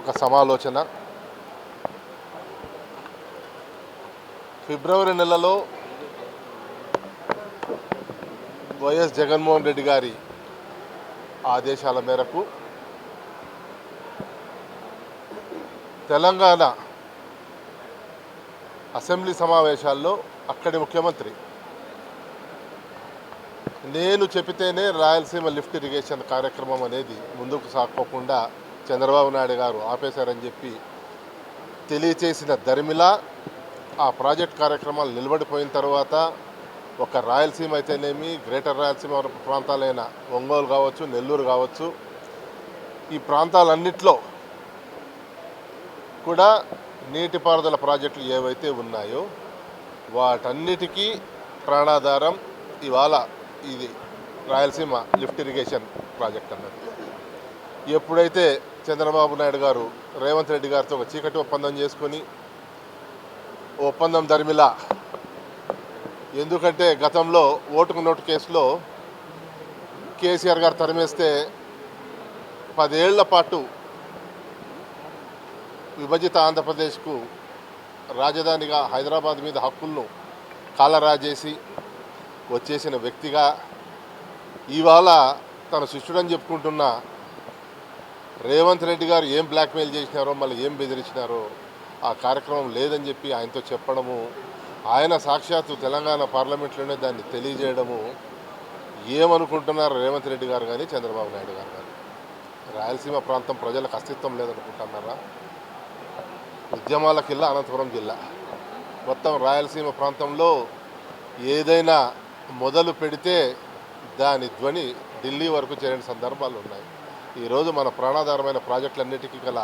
ఒక సమాలోచన. ఫిబ్రవరి నెలలో వైఎస్ జగన్మోహన్ రెడ్డి గారి ఆదేశాల మేరకు తెలంగాణ అసెంబ్లీ సమావేశాల్లో అక్కడి ముఖ్యమంత్రి నేను చెబితేనే రాయలసీమ లిఫ్ట్ ఇరిగేషన్ కార్యక్రమం అనేది ముందుకు సాక్కోకుండా చంద్రబాబు నాయుడు గారు ఆపేశారని చెప్పి తెలియచేసిన దరిమిలా ఆ ప్రాజెక్ట్ కార్యక్రమాలు నిలబడిపోయిన తర్వాత ఒక రాయలసీమ అయితేనేమి, గ్రేటర్ రాయలసీమ ప్రాంతాలైన ఒంగోలు కావచ్చు, నెల్లూరు కావచ్చు, ఈ ప్రాంతాలన్నిట్లో కూడా నీటిపారుదల ప్రాజెక్టులు ఏవైతే ఉన్నాయో వాటన్నిటికీ ప్రాణాధారం ఇవాళ ఇది రాయలసీమ లిఫ్ట్ ఇరిగేషన్ ప్రాజెక్ట్ అన్నది. ఎప్పుడైతే చంద్రబాబు నాయుడు గారు రేవంత్ రెడ్డి గారితో ఒక చీకటి ఒప్పందం చేసుకొని ఒప్పందం దరిమిలా, ఎందుకంటే గతంలో ఓటుకు నోటు కేసులో కేసీఆర్ గారు తరిమేస్తే 10 ఏళ్ల పాటు విభజిత ఆంధ్రప్రదేశ్కు రాజధానిగా హైదరాబాద్ మీద హక్కులను కాలరాజేసి వచ్చేసిన వ్యక్తిగా ఇవాళ తన శిష్యుడని చెప్పుకుంటున్న రేవంత్ రెడ్డి గారు ఏం బ్లాక్మెయిల్ చేసినారో, మళ్ళీ ఏం బెదిరించినారో ఆ కార్యక్రమం లేదని చెప్పి ఆయనతో చెప్పడము, ఆయన సాక్షాత్తు తెలంగాణ పార్లమెంట్లోనే దాన్ని తెలియజేయడము. ఏమనుకుంటున్నారు రేవంత్ రెడ్డి గారు కానీ చంద్రబాబు నాయుడు గారు కానీ? రాయలసీమ ప్రాంతం ప్రజలకు అస్తిత్వం లేదనుకుంటున్నారా? ఉద్యమాలకిల్లా అనంతపురం జిల్లా, మొత్తం రాయలసీమ ప్రాంతంలో ఏదైనా మొదలు పెడితే దాని ధ్వని ఢిల్లీ వరకు చేరిన సందర్భాలు ఉన్నాయి. ఈరోజు మన ప్రాణాధారమైన ప్రాజెక్టులన్నిటికీ గల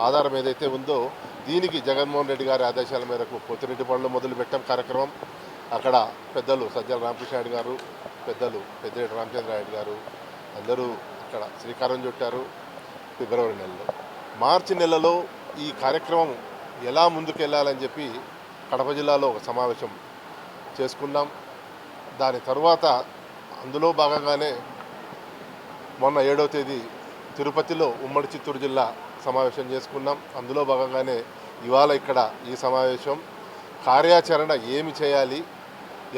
ఆధారం ఏదైతే ఉందో దీనికి జగన్మోహన్ రెడ్డి గారి ఆదేశాల మేరకు పోతిరెడ్డి పనులు మొదలు పెట్టాం కార్యక్రమం. అక్కడ పెద్దలు సజ్జల రామకృష్ణ గారు, పెద్దలు పెద్దిరెడ్డి రామచంద్రారెడ్డి గారు అందరూ అక్కడ శ్రీకారం చుట్టారు. ఫిబ్రవరి నెలలో, మార్చి నెలలో ఈ కార్యక్రమం ఎలా ముందుకెళ్ళాలని చెప్పి కడప జిల్లాలో ఒక సమావేశం చేసుకున్నాం. దాని తర్వాత అందులో భాగంగానే మొన్న 7వ తేదీ తిరుపతిలో ఉమ్మడి చిత్తూరు జిల్లా సమావేశం చేసుకున్నాం. అందులో భాగంగానే ఇవాళ ఇక్కడ ఈ సమావేశం. కార్యాచరణ ఏమి చేయాలి,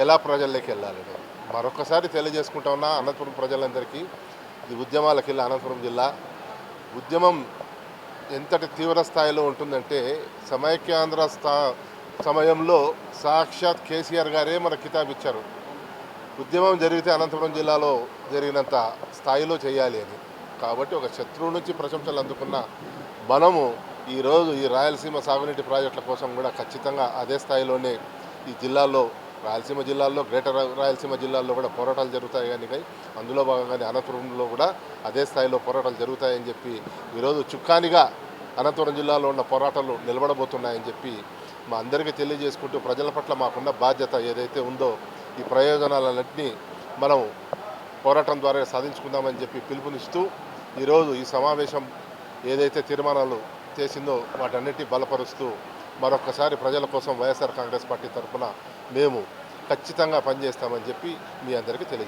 ఎలా ప్రజల్లోకి వెళ్ళాలని మరొకసారి తెలియజేసుకుంటా ఉన్నా అనంతపురం ప్రజలందరికీ. ఇది ఉద్యమాలకు వెళ్ళి అనంతపురం జిల్లా ఉద్యమం ఎంతటి తీవ్ర స్థాయిలో ఉంటుందంటే సమైక్యాంధ్ర సమయంలో సాక్షాత్ కేసీఆర్ గారే మన కితాబ్ ఇచ్చారు. ఉద్యమం జరిగితే అనంతపురం జిల్లాలో జరిగినంత స్థాయిలో చేయాలి అని. కాబట్టి ఒక శత్రువు నుంచి ప్రశంసలు అందుకున్న మనము ఈరోజు ఈ రాయలసీమ సాగునీటి ప్రాజెక్టుల కోసం కూడా ఖచ్చితంగా అదే స్థాయిలోనే ఈ జిల్లాల్లో, రాయలసీమ జిల్లాల్లో, గ్రేటర్ రాయలసీమ జిల్లాల్లో కూడా పోరాటాలు జరుగుతాయి. కానీ అందులో భాగంగానే అనంతపురంలో కూడా అదే స్థాయిలో పోరాటాలు జరుగుతాయని చెప్పి ఈరోజు చుక్కానిగా అనంతపురం జిల్లాలో ఉన్న పోరాటాలు నిలబడబోతున్నాయని చెప్పి మా అందరికీ తెలియజేసుకుంటూ ప్రజల పట్ల మాకున్న బాధ్యత ఏదైతే ఉందో ఈ ప్రయోజనాలన్నింటినీ మనం పోరాటం ద్వారా సాధించుకుందామని చెప్పి పిలుపునిస్తూ ఈరోజు ఈ సమావేశం ఏదైతే తీర్మానాలు చేసిందో వాటన్నిటినీ బలపరుస్తూ మరొక్కసారి ప్రజల కోసం వైఎస్ఆర్ కాంగ్రెస్ పార్టీ తరఫున మేము ఖచ్చితంగా పనిచేస్తామని చెప్పి మీ అందరికీ తెలియజేస్తాం.